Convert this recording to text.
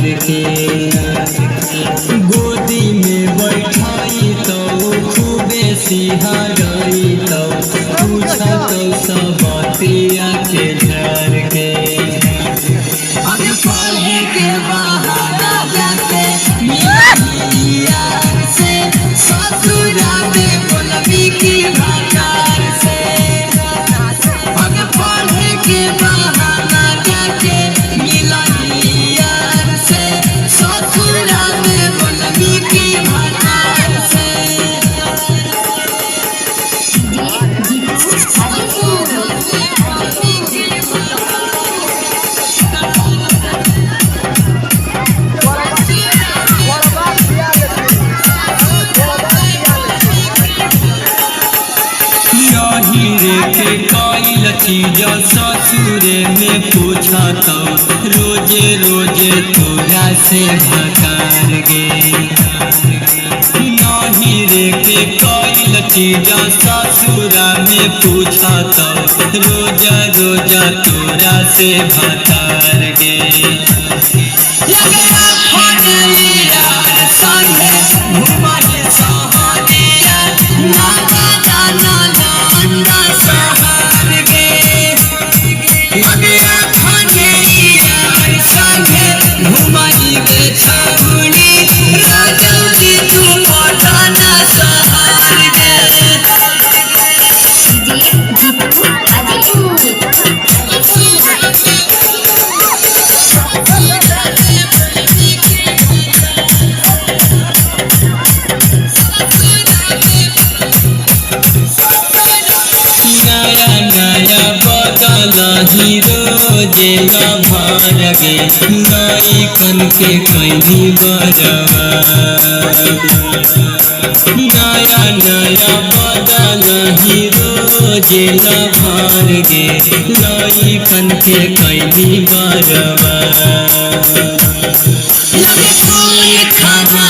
प्यार के। गोदी में बैठाई तो खूबे सिहरई तो पूछा तो सब बतिया के झर के। अब पढ़े के बहाना जाते यार से ससुरा में बोलबी की भकार से। अब पढ़े के बहाना जाते यार से ससुरा में बोलबी की भकार से। के कईल चीज ससुरे में पूछा तो रोजे रोजे तोरा से भकार गे। नहीं रे के कईल चीज ससुरा में पूछा तो रोजा रोजा तोरा से भकार गे। हीरो जेला भार गे नाई कन के कैनी बरवा। नया नया बदल हीरो जेला भार गे नाई कन के कैनी बरवा। खाना